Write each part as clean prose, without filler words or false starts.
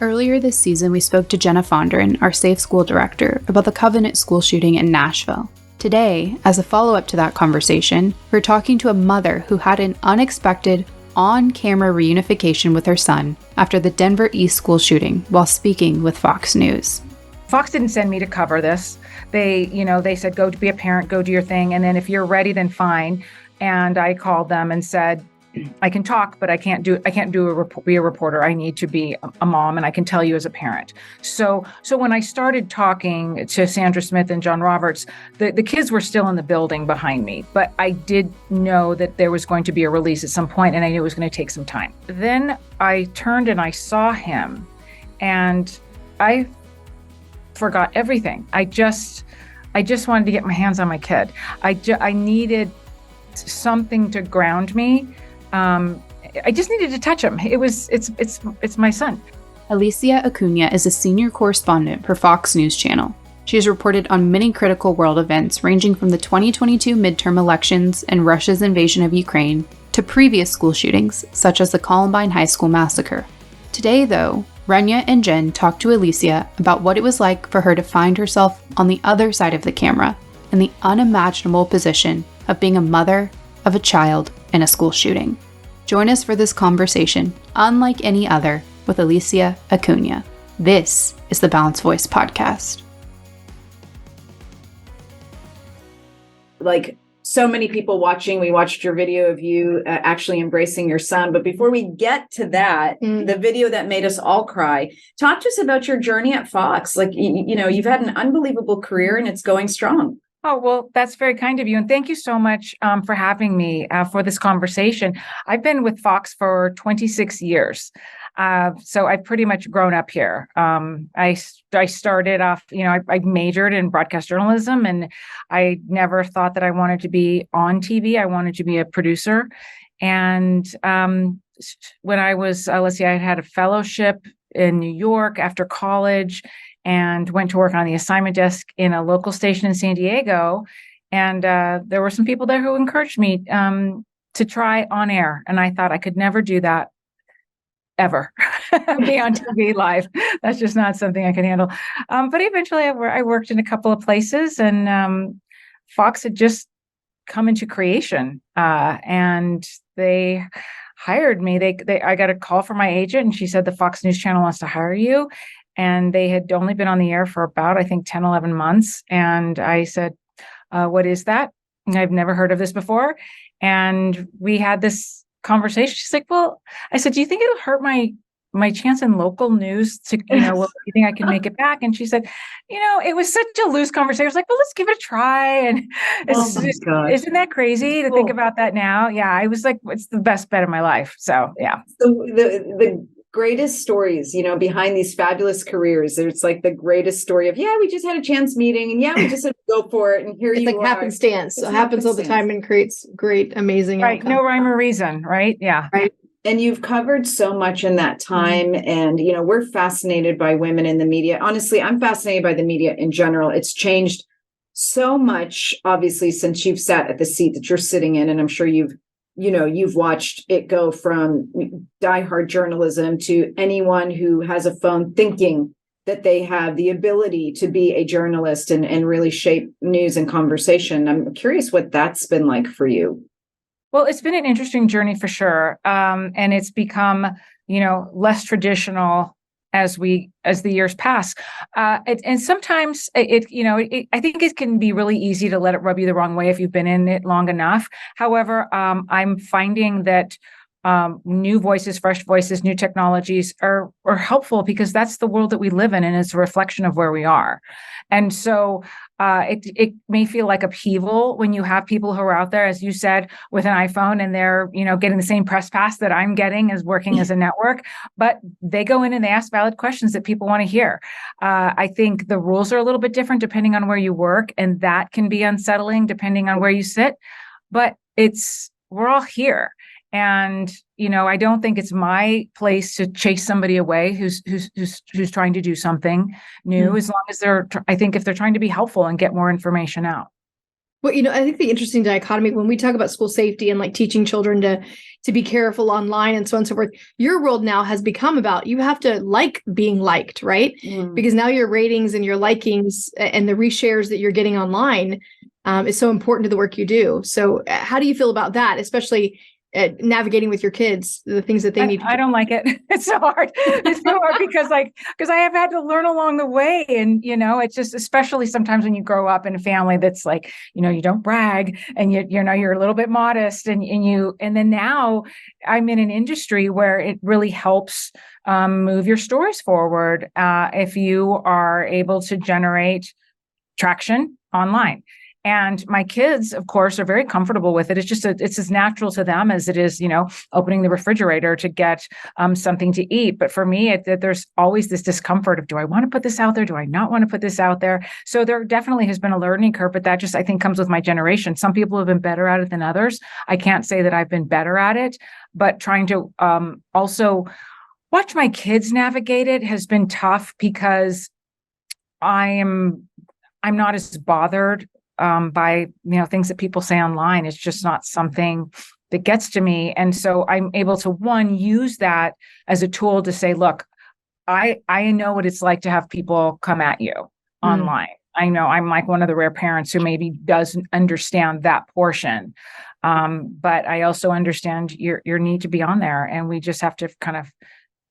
Earlier this season, we spoke to Jenna Fondren, our Safe School Director, about the Covenant school shooting in Nashville. Today, as a follow-up to that conversation, we're talking to a mother who had an unexpected, on-camera reunification with her son after the Denver East school shooting while speaking with Fox News. Fox didn't send me to cover this. They said, go to be a parent, go do your thing. And then if you're ready, then fine. And I called them and said, I can talk, but I can't be a reporter. I need to be a mom, and I can tell you as a parent. So when I started talking to Sandra Smith and John Roberts, the kids were still in the building behind me, but I did know that there was going to be a release at some point, and I knew it was going to take some time. Then I turned and I saw him, and I forgot everything. I just wanted to get my hands on my kid. I needed something to ground me. I just needed to touch him. It's my son. Alicia Acuña is a senior correspondent for Fox News Channel. She has reported on many critical world events ranging from the 2022 midterm elections and Russia's invasion of Ukraine to previous school shootings, such as the Columbine High School massacre. Today, though, Rania and Jenn talked to Alicia about what it was like for her to find herself on the other side of the camera in the unimaginable position of being a mother of a child in a school shooting. Join us for this conversation, unlike any other, with Alicia Acuña. This is the Balanced Voice Podcast. Like so many people watching, we watched your video of you actually embracing your son. But before we get to that, the video that made us all cry, talk to us about your journey at Fox. Like, you've had an unbelievable career and it's going strong. Oh, well, that's very kind of you. And thank you so much for having me for this conversation. I've been with Fox for 26 years. So I've pretty much grown up here. I started off, I majored in broadcast journalism, and I never thought that I wanted to be on TV. I wanted to be a producer. And when I was, let's see, I had a fellowship in New York after college, and went to work on the assignment desk in a local station in San Diego. And there were some people there who encouraged me to try on air. And I thought I could never do that ever, be on TV live. That's just not something I can handle. But eventually I worked in a couple of places, and Fox had just come into creation, and they hired me. I got a call from my agent, and she said, the Fox News Channel wants to hire you. And they had only been on the air for about, I think, 10, 11 months. And I said, what is that? And I've never heard of this before. And we had this conversation. She's like, well, I said, do you think it'll hurt my chance in local news to, well, do you think I can make it back? And she said, it was such a loose conversation. I was like, well, let's give it a try. And isn't that crazy to think about that now? Yeah. I was like, it's the best bet of my life. So, yeah. So the greatest stories, behind these fabulous careers, it's like the greatest story of, we just had a chance meeting, and we just had to go for it. And here it's like happenstance. So it happens all the time and creates great, amazing outcome. No rhyme or reason, right? Yeah. Right. And you've covered so much in that time. And, we're fascinated by women in the media. Honestly, I'm fascinated by the media in general. It's changed so much, obviously, since you've sat at the seat that you're sitting in. And I'm sure you've watched it go from diehard journalism to anyone who has a phone thinking that they have the ability to be a journalist and really shape news and conversation. I'm curious what that's been like for you. Well, it's been an interesting journey for sure. And it's become, less traditional as the years pass. And sometimes I think it can be really easy to let it rub you the wrong way if you've been in it long enough. However, I'm finding that new voices, fresh voices, new technologies are helpful, because that's the world that we live in, and it's a reflection of where we are. And so it may feel like upheaval when you have people who are out there, as you said, with an iPhone, and they're, getting the same press pass that I'm getting as working as a network, but they go in and they ask valid questions that people want to hear. I think the rules are a little bit different depending on where you work, and that can be unsettling depending on where you sit, but we're all here. And, I don't think it's my place to chase somebody away who's trying to do something new, as long as if they're trying to be helpful and get more information out. Well, I think the interesting dichotomy when we talk about school safety and like teaching children to be careful online and so on and so forth, your world now has become about you have to like being liked, right? Because now your ratings and your likings and the reshares that you're getting online is so important to the work you do. So how do you feel about that, especially navigating with your kids, the things that they need to do? I don't like it. It's so hard. It's so hard because I have had to learn along the way. And, it's just, especially sometimes when you grow up in a family that's like, you don't brag and you're a little bit modest and then now I'm in an industry where it really helps move your stories forward if you are able to generate traction online. And my kids, of course, are very comfortable with it. It's just it's as natural to them as it is, opening the refrigerator to get something to eat. But for me, there's always this discomfort of, do I want to put this out there? Do I not want to put this out there? So there definitely has been a learning curve, but that just, I think, comes with my generation. Some people have been better at it than others. I can't say that I've been better at it, but trying to also watch my kids navigate it has been tough because I'm not as bothered by things that people say online. It's just not something that gets to me. And so I'm able to use that as a tool to say, look, I know what it's like to have people come at you online. I know I'm like one of the rare parents who maybe doesn't understand that portion. But I also understand your need to be on there, and we just have to kind of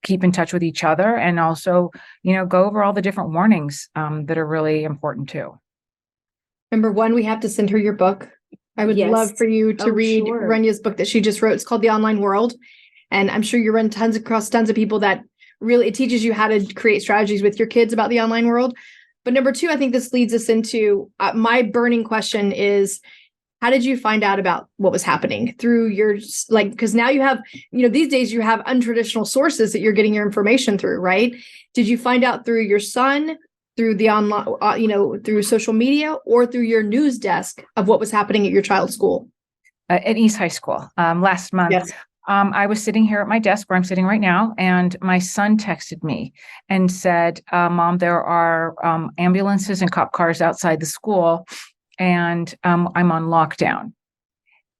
keep in touch with each other and also, go over all the different warnings that are really important too. Number one, we have to send her your book. I would love for you to read Rania's book that she just wrote. It's called The Online World. And I'm sure you run across tons of people that really, it teaches you how to create strategies with your kids about the online world. But number two, I think this leads us into my burning question is, how did you find out about what was happening through your, because now you have, these days you have untraditional sources that you're getting your information through, right? Did you find out through your son, through the online, through social media, or through your news desk of what was happening at your child's school? At East High School last month. Yes. I was sitting here at my desk where I'm sitting right now, and my son texted me and said, Mom, there are ambulances and cop cars outside the school, and I'm on lockdown.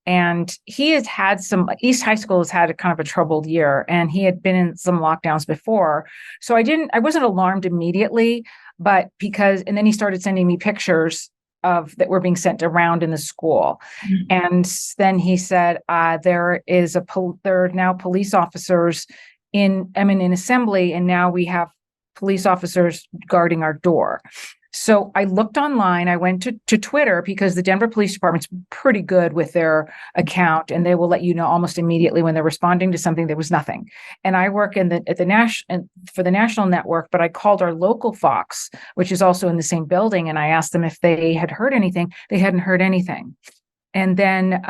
And he has had East High School has had a kind of a troubled year, and he had been in some lockdowns before. So I wasn't alarmed immediately, but and then he started sending me pictures that were being sent around in the school. Mm-hmm. And then he said, there are now police officers in assembly, and now we have police officers guarding our door. So I looked online, I went to Twitter, because the Denver Police Department's pretty good with their account, and they will let you know almost immediately when they're responding to something. There was nothing. And I work for the national network, but I called our local Fox, which is also in the same building, and I asked them if they had heard anything. They hadn't heard anything. And then,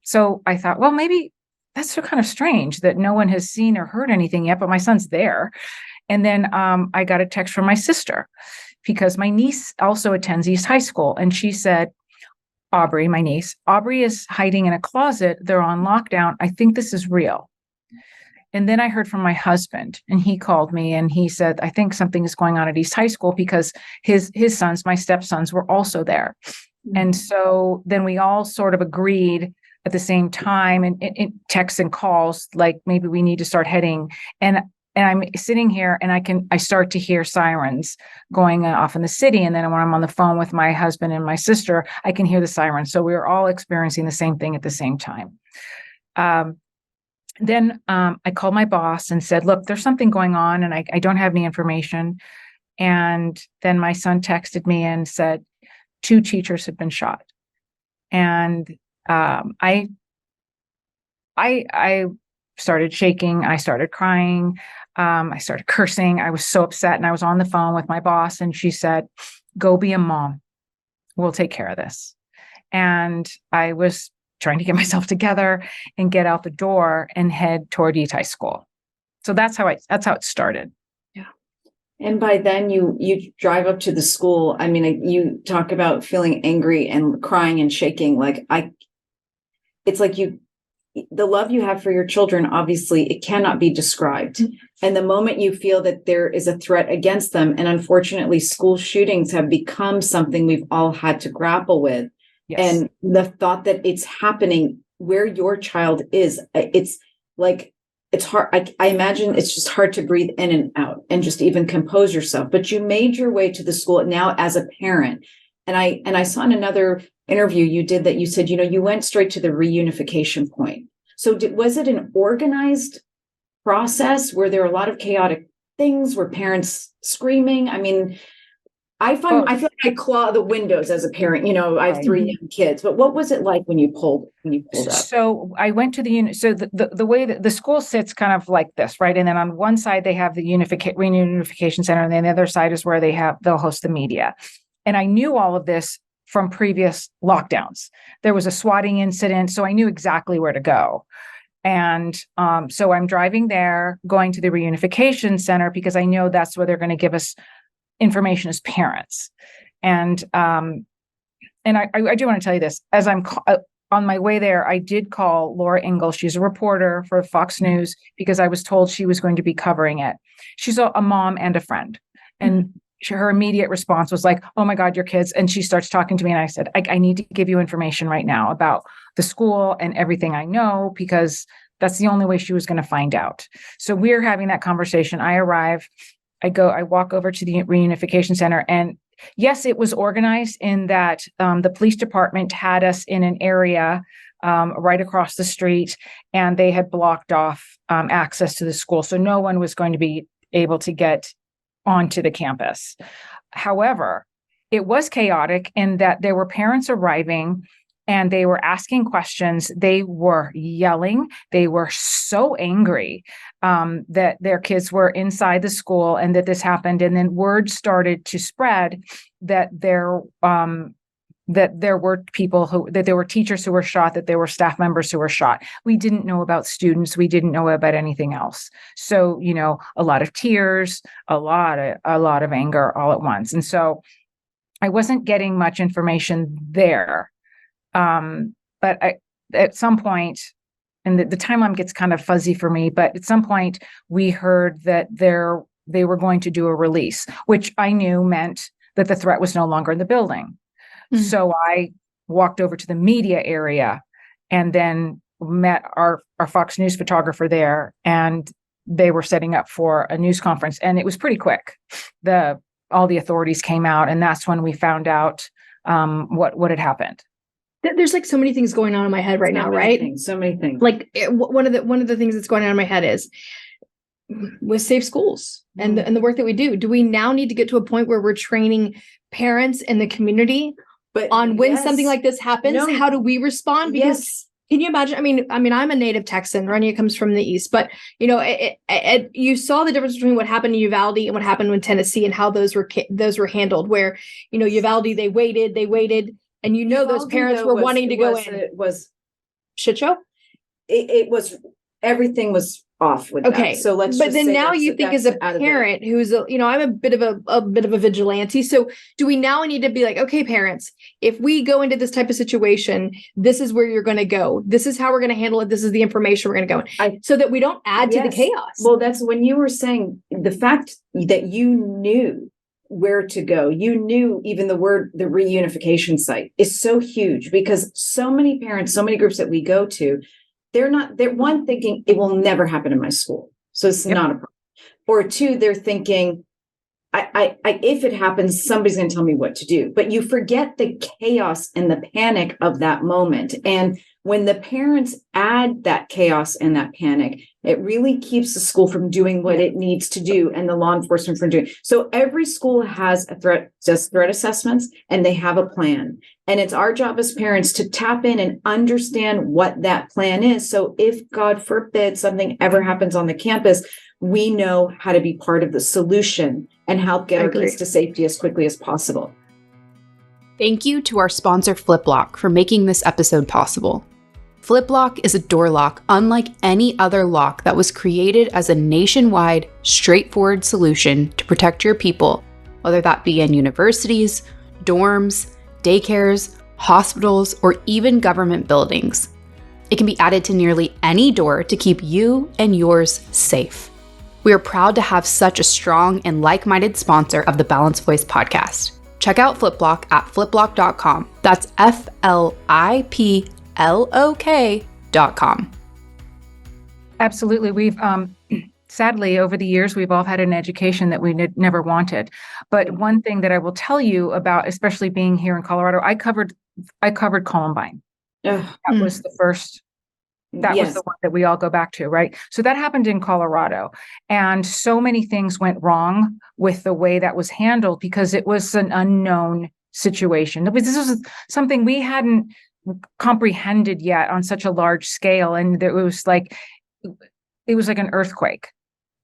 so I thought, well, maybe that's kind of strange that no one has seen or heard anything yet, but my son's there. And then I got a text from my sister, because my niece also attends East High School. And she said, Aubrey, my niece, Aubrey is hiding in a closet. They're on lockdown. I think this is real. And then I heard from my husband, and he called me and he said, I think something is going on at East High School, because his sons, my stepsons, were also there. Mm-hmm. And so then we all sort of agreed at the same time, and texts and calls, like maybe we need to start heading. And I'm sitting here and I start to hear sirens going off in the city. And then when I'm on the phone with my husband and my sister, I can hear the sirens. So we were all experiencing the same thing at the same time. Then I called my boss and said, look, there's something going on, and I don't have any information. And then my son texted me and said, 2 teachers have been shot. And I started shaking. I started crying. I started cursing. I was so upset, and I was on the phone with my boss, and she said, go be a mom. We'll take care of this. And I was trying to get myself together and get out the door and head toward East High School. So that's how it started. Yeah. And by then you drive up to the school. I mean, you talk about feeling angry and crying and shaking. It's like the love you have for your children, obviously, it cannot be described. Mm-hmm. And the moment you feel that there is a threat against them, and unfortunately, school shootings have become something we've all had to grapple with. And the thought that it's happening where your child is, it's like, it's hard. I imagine it's just hard to breathe in and out and just even compose yourself. But you made your way to the school now as a parent. And I saw in another interview you did that you said, you went straight to the reunification point. So was it an organized process? Were there a lot of chaotic things? Were parents screaming? I mean, I feel like I claw the windows as a parent. I have 3 young kids, but what was it like when you pulled up? So I went to the unit. So the way that the school sits kind of like this, right? And then on one side they have the reunification center, and then the other side is where they'll host the media. And I knew all of this from previous lockdowns. There was a swatting incident, so I knew exactly where to go. And so I'm driving there, going to the reunification center because I know that's where they're going to give us information as parents. And I do want to tell you this, as I'm on my way there, I did call Laura Ingalls. She's a reporter for Fox News because I was told she was going to be covering it. She's a mom and a friend. And her immediate response was like, oh my God, your kids. And she starts talking to me. And I said, I need to give you information right now about the school and everything I know, because that's the only way she was going to find out. So we're having that conversation. I arrive. I walk over to the reunification center, and yes, it was organized in that the police department had us in an area right across the street, and they had blocked off access to the school. So no one was going to be able to get onto the campus. However, it was chaotic in that there were parents arriving and they were asking questions. They were yelling. They were so angry that their kids were inside the school and that this happened. And then word started to spread that there were there were teachers who were shot, that there were staff members who were shot. We didn't know about students. We didn't know about anything else. So, a lot of tears, a lot of anger all at once. And so I wasn't getting much information there. But at some point, and the timeline gets kind of fuzzy for me, but at some point we heard that they were going to do a release, which I knew meant that the threat was no longer in the building. Mm-hmm. So I walked over to the media area and then met our Fox News photographer there, and they were setting up for a news conference, and it was pretty quick. All the authorities came out, and that's when we found out what had happened. There's like so many things going on in my head right now, right? So many things. Like one of the things that's going on in my head is with Safe Schools and the work that we do. Do we now need to get to a point where we're training parents in the community on when something like this happens? No. How do we respond? Because can you imagine? I mean, I'm a native Texan. Rania comes from the East, but you saw the difference between what happened in Uvalde and what happened in Tennessee and how those were handled. Where Uvalde, they waited. And those parents were wanting to go in. It was shit show. It was, everything was off with that. So let's. But then now you think as a parent who's I'm a bit of a vigilante. So do we now need to be like, okay, parents, if we go into this type of situation, this is where you're going to go. This is how we're going to handle it. This is the information we're going to go in, so that we don't add to the chaos. Well, that's when you were saying the fact that you knew where to go. You knew even the reunification site is so huge, because so many parents, so many groups that we go to, they're one thinking it will never happen in my school, so it's not a problem. Or two, they're thinking, I if it happens, somebody's going to tell me what to do. But you forget the chaos and the panic of that moment. And when the parents add that chaos and that panic, it really keeps the school from doing what it needs to do, and the law enforcement from doing. So every school has does threat assessments, and they have a plan. And it's our job as parents to tap in and understand what that plan is. So if, God forbid, something ever happens on the campus, we know how to be part of the solution and help get our kids to safety as quickly as possible. Thank you to our sponsor, Fliplock, for making this episode possible. Fliplock is a door lock unlike any other lock that was created as a nationwide, straightforward solution to protect your people, whether that be in universities, dorms, daycares, hospitals, or even government buildings. It can be added to nearly any door to keep you and yours safe. We are proud to have such a strong and like-minded sponsor of the Balanced Voice podcast. Check out Fliplock at fliplock.com. That's FLIPLOK.com. Absolutely. We've sadly, over the years, we've all had an education that we never wanted. But one thing that I will tell you about, especially being here in Colorado, I covered Columbine. That was the first. That was the one that we all go back to, right? So that happened in Colorado, and so many things went wrong with the way that was handled because it was an unknown situation. This was something we hadn't comprehended yet on such a large scale, and it was like an earthquake,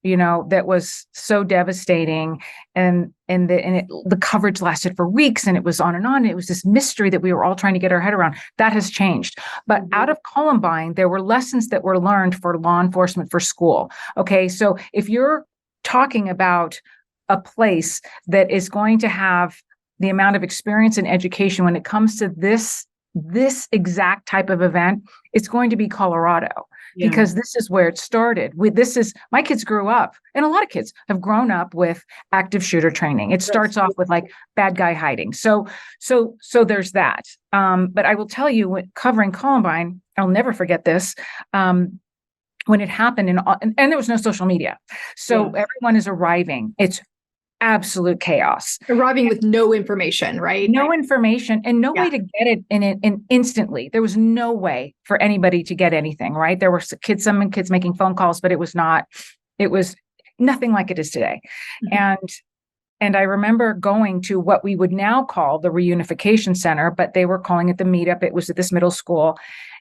that was so devastating, and the coverage lasted for weeks, and it was on and on. It was this mystery that we were all trying to get our head around. That has changed. But out of Columbine, there were lessons that were learned for law enforcement, for school. Okay, so if you're talking about a place that is going to have the amount of experience and education when it comes to this exact type of event, it's going to be Colorado. Because this is where it started. My kids grew up, and a lot of kids have grown up with active shooter training. It starts off with like bad guy hiding. So there's that. But I will tell you, covering Columbine, I'll never forget this. When it happened, and there was no social media, so everyone is arriving. It's absolute chaos. Arriving with no information, right? No information and no way to get it in instantly. There was no way for anybody to get anything, right? There were some kids making phone calls, but it was nothing like it is today. And I remember going to what we would now call the reunification center, but they were calling it the meetup. It was at this middle school.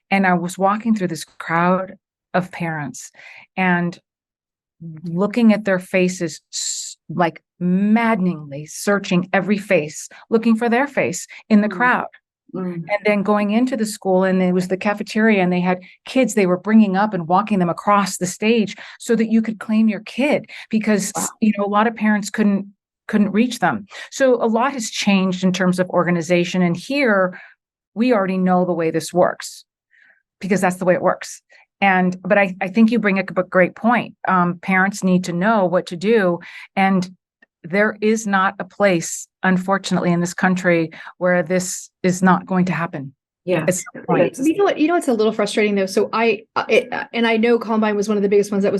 And I was walking through this crowd of parents and looking at their faces, like maddeningly searching every face, looking for their face in the crowd. And then going into the school, and it was the cafeteria, and they had kids they were bringing up and walking them across the stage so that you could claim your kid, because a lot of parents couldn't reach them. So a lot has changed in terms of organization. And here we already know the way this works, because that's the way it works. But I think you bring up a great point. Parents need to know what to do. And there is not a place, unfortunately, in this country where this is not going to happen. Yeah. You know what? It's a little frustrating though. So I know Columbine was one of the biggest ones that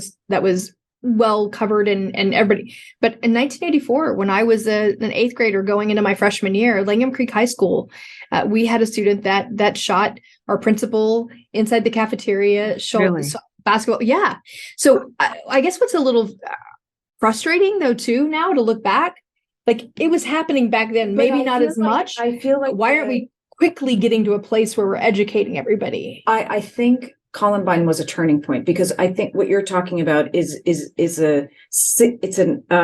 was well covered and everybody. But in 1984, when I was an eighth grader going into my freshman year, Langham Creek High School, we had a student that shot our principal inside the cafeteria. Shot basketball. Yeah. So I guess what's a little frustrating though too now to look back, like it was happening back then, maybe not as much. I feel like why aren't we quickly getting to a place where we're educating everybody? I think Columbine was a turning point, because I think what you're talking about is a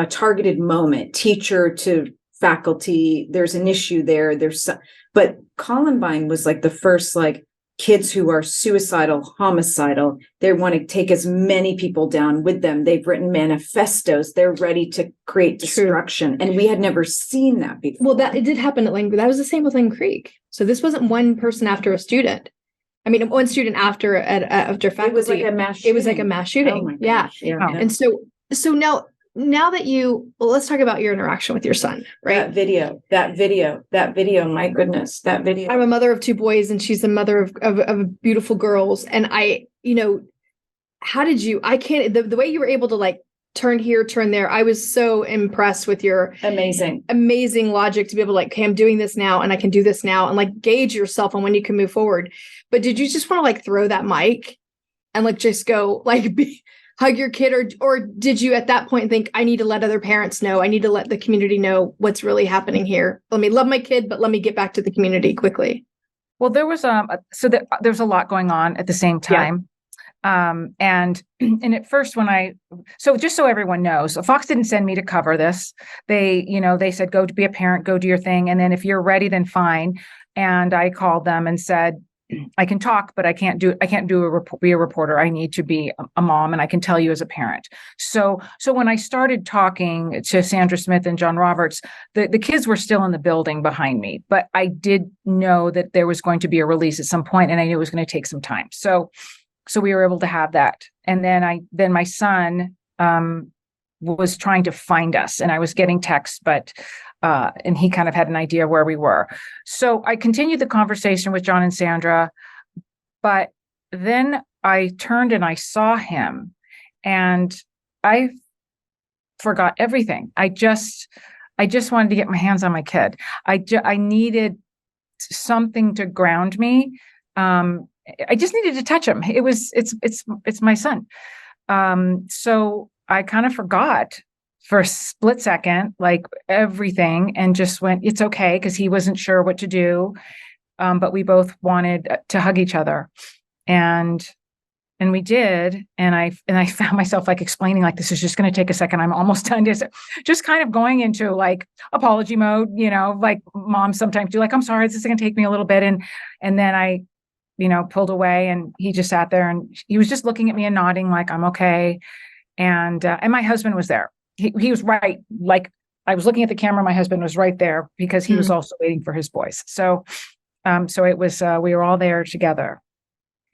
targeted moment, teacher to faculty. There's an issue there. But Columbine was like the first, like, kids who are suicidal, homicidal. They want to take as many people down with them. They've written manifestos. They're ready to create destruction. And we had never seen that before. Well, it did happen at Langham. That was the same with Langham Creek. So this wasn't one person after a student. I mean, one student after faculty. It was like a mass shooting. It was like a mass shooting. Oh my gosh. Yeah. And so now that let's talk about your interaction with your son, right? That video, my goodness, that video. I'm a mother of two boys, and she's the mother of beautiful girls. And how did you, the way you were able to like turn here, turn there. I was so impressed with your amazing logic to be able to like, okay, I'm doing this now and I can do this now, and like gauge yourself on when you can move forward. But did you just want to like throw that mic and like just go like hug your kid, or did you at that point think, I need to let other parents know, I need to let the community know what's really happening here? Let me love my kid, but let me get back to the community quickly. Well, there was there's a lot going on at the same time. And at first so just so everyone knows, Fox didn't send me to cover this. They said, go to be a parent, go do your thing. And then if you're ready, then fine. And I called them and said, I can talk, but I can't be a reporter. I need to be a mom, and I can tell you as a parent. So when I started talking to Sandra Smith and John Roberts, the kids were still in the building behind me, but I did know that there was going to be a release at some point, and I knew it was going to take some time. So we were able to have that. And then my son was trying to find us, and I was getting texts, but And he kind of had an idea where we were. So I continued the conversation with John and Sandra, but then I turned and I saw him and I forgot everything. I just wanted to get my hands on my kid. I needed something to ground me. I just needed to touch him. It's my son. So I kind of forgot for a split second, like everything, and just went, it's okay, because he wasn't sure what to do. But we both wanted to hug each other. And we did. And I found myself like explaining, like, this is just going to take a second. I'm almost done. Just kind of going into like apology mode, like moms sometimes do, like, I'm sorry, this is going to take me a little bit. And then I, pulled away, and he just sat there and he was just looking at me and nodding like, I'm okay. And my husband was there. He was right. Like, I was looking at the camera. My husband was right there because he was also waiting for his boys. So it was, we were all there together.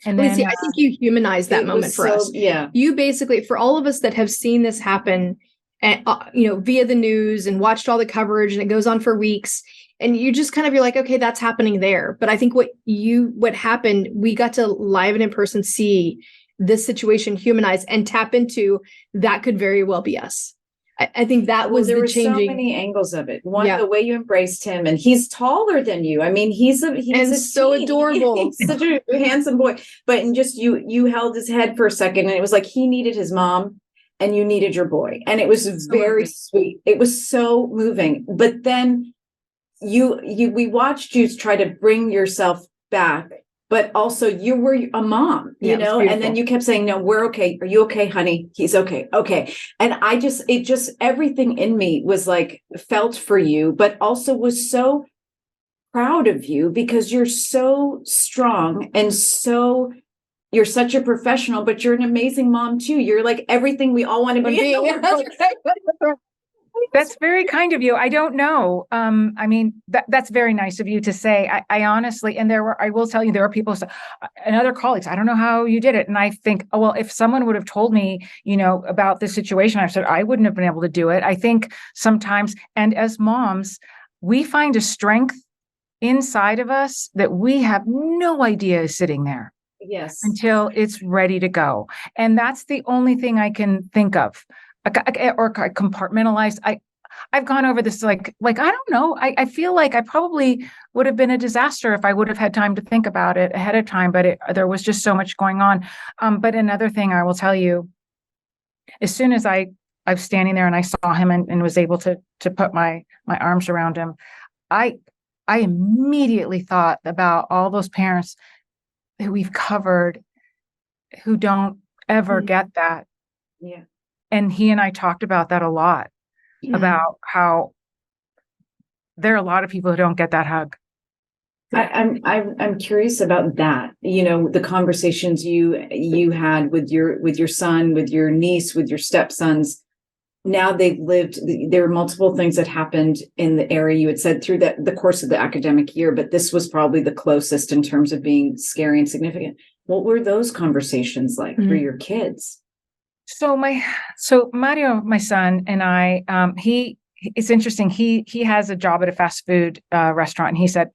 And then, Alicia, I think you humanized that moment for us. Yeah. You basically, for all of us that have seen this happen, and via the news and watched all the coverage, and it goes on for weeks, and you just kind of, you're like, okay, that's happening there. But I think what happened, we got to live and in person see this situation humanized and tap into that could very well be us. I think that was there the were changing. so many angles of it. One, the way you embraced him, and he's taller than you. I mean, he's so adorable. He's such a handsome boy. But and just you held his head for a second, and it was like he needed his mom, and you needed your boy, and it was very sweet. It was so moving. But then we watched you try to bring yourself back. But also you were a mom, and then you kept saying, no, we're okay. Are you okay, honey? He's okay. Okay. And everything in me was like, felt for you, but also was so proud of you because you're so strong and you're such a professional, but you're an amazing mom too. You're like everything we all want to be. That's very kind of you. I don't know. I mean, that's very nice of you to say. I honestly, and I will tell you, there are people and other colleagues, I don't know how you did it. And I think, oh, well, if someone would have told me, about this situation, I said, I wouldn't have been able to do it. I think sometimes, and as moms, we find a strength inside of us that we have no idea is sitting there. Yes. Until it's ready to go. And that's the only thing I can think of. Or compartmentalized. I've gone over this like I don't know. I feel like I probably would have been a disaster if I would have had time to think about it ahead of time. But there was just so much going on. But another thing I will tell you, as soon as I was standing there and I saw him and was able to put my arms around him, I immediately thought about all those parents that we've covered who don't ever get that. Yeah. And he and I talked about that a lot, about how there are a lot of people who don't get that hug. I'm curious about that. The conversations you had with your son, with your niece, with your stepsons. Now they've lived. There were multiple things that happened in the area. You had said through the course of the academic year, but this was probably the closest in terms of being scary and significant. What were those conversations like for your kids? So Mario, my son, and I, it's interesting. He has a job at a fast food restaurant, and he said,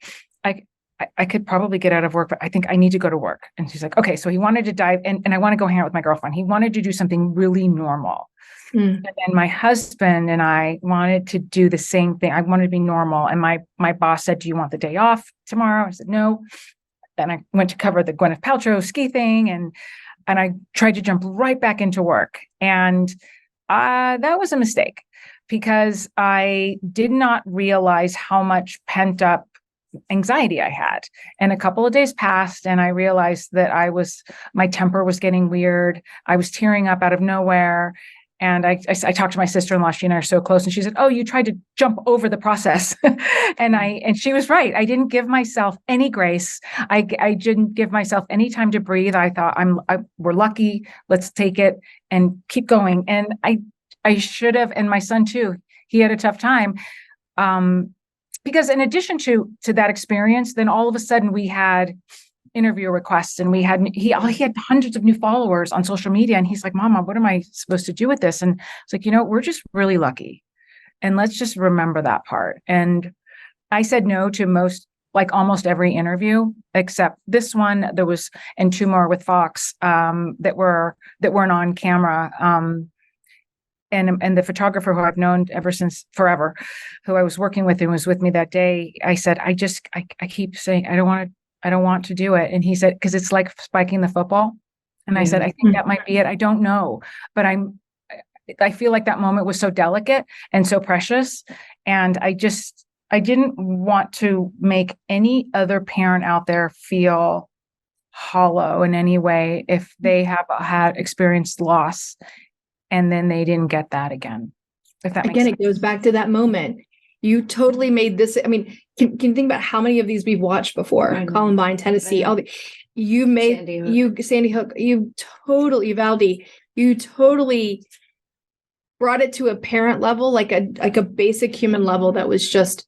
I could probably get out of work, but I think I need to go to work. And she's like, okay. So he wanted to dive and I want to go hang out with my girlfriend. He wanted to do something really normal. And then my husband and I wanted to do the same thing. I wanted to be normal. And my boss said, do you want the day off tomorrow? I said, no. Then I went to cover the Gwyneth Paltrow ski thing, and I tried to jump right back into work. And that was a mistake because I did not realize how much pent up anxiety I had. And a couple of days passed and I realized that my temper was getting weird. I was tearing up out of nowhere. And I talked to my sister-in-law, she and I are so close. And she said, oh, you tried to jump over the process. and she was right. I didn't give myself any grace. I didn't give myself any time to breathe. I thought we're lucky. Let's take it and keep going. And I should have, and my son too, he had a tough time. Because in addition to that experience, then all of a sudden we had interview requests and he had hundreds of new followers on social media. And he's like, Mama, what am I supposed to do with this? And it's like, we're just really lucky And let's just remember that part. And I said no to almost every interview except this one. There was, and 2 more with Fox that weren't on camera. And the photographer who I've known ever since forever, who I was working with and was with me that day, I said, I keep saying, I don't want to do it. And he said, because it's like spiking the football. And I said, I think that might be it. I don't know, but I feel like that moment was so delicate and so precious. And I didn't want to make any other parent out there feel hollow in any way if they have had experienced loss and then they didn't get that again. If that makes sense. It goes back to that moment. You totally made this. I mean, can you think about how many of these we've watched before? Columbine, Tennessee, Sandy Hook, Uvalde, you totally brought it to a parent level, like a basic human level that was just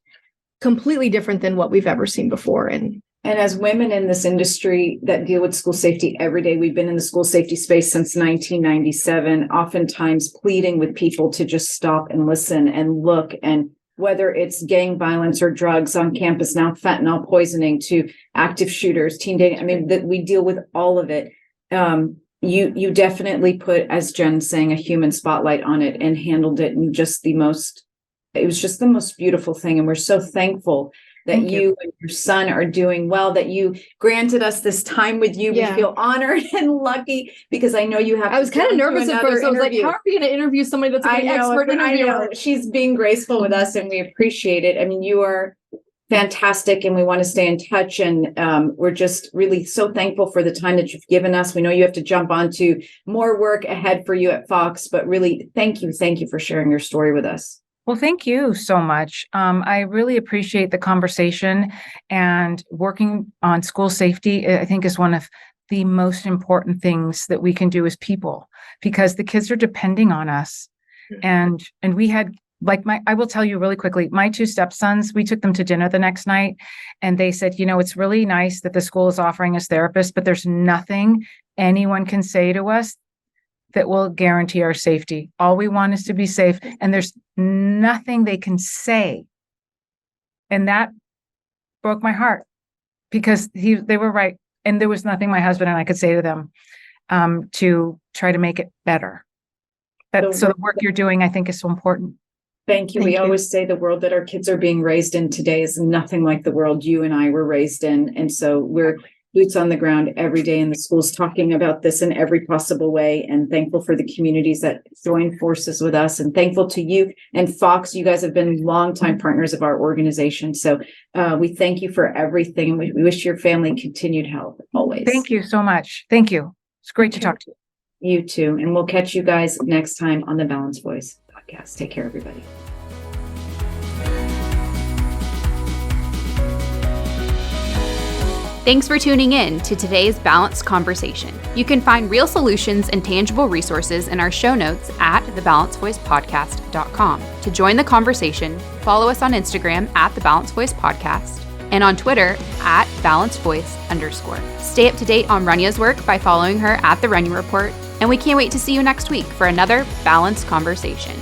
completely different than what we've ever seen before. And as women in this industry that deal with school safety every day, we've been in the school safety space since 1997, oftentimes pleading with people to just stop and listen and look. And whether it's gang violence or drugs on campus, now fentanyl poisoning to active shooters, teen dating, I mean, that we deal with all of it. You definitely put, as Jen's saying, a human spotlight on it and handled it in it was just the most beautiful thing. And we're so thankful that you and your son are doing well, that you granted us this time with you. Yeah. We feel honored and lucky because I know you have. I was kind of nervous at first. I was like, how are we going to interview somebody that's an expert interviewer? I know. She's being graceful with us and we appreciate it. I mean, you are fantastic and we want to stay in touch. And we're just really so thankful for the time that you've given us. We know you have to jump on to more work ahead for you at Fox, but really thank you for sharing your story with us. Well, thank you so much. I really appreciate the conversation, and working on school safety, I think, is one of the most important things that we can do as people, because the kids are depending on us. And we had, I will tell you really quickly, my 2 stepsons, we took them to dinner the next night and they said, it's really nice that the school is offering us therapists, but there's nothing anyone can say to us that will guarantee our safety. All we want is to be safe. And there's nothing they can say. And that broke my heart because they were right. And there was nothing my husband and I could say to them to try to make it better. So the work you're doing, I think, is so important. Thank you. We always say the world that our kids are being raised in today is nothing like the world you and I were raised in. And so we're boots on the ground every day in the schools talking about this in every possible way, and thankful for the communities that join forces with us, and thankful to you and Fox. You guys have been longtime partners of our organization. So we thank you for everything. We wish your family continued health always. Thank you so much. Thank you. It's great to talk to you. You too. And we'll catch you guys next time on the Balanced Voice podcast. Take care, everybody. Thanks for tuning in to today's Balanced Conversation. You can find real solutions and tangible resources in our show notes at thebalancedvoicepodcast.com. To join the conversation, follow us on Instagram at The Balanced Voice Podcast and on Twitter at @BalancedVoice_. Stay up to date on Rania's work by following her at The Rania Report, and we can't wait to see you next week for another Balanced Conversation.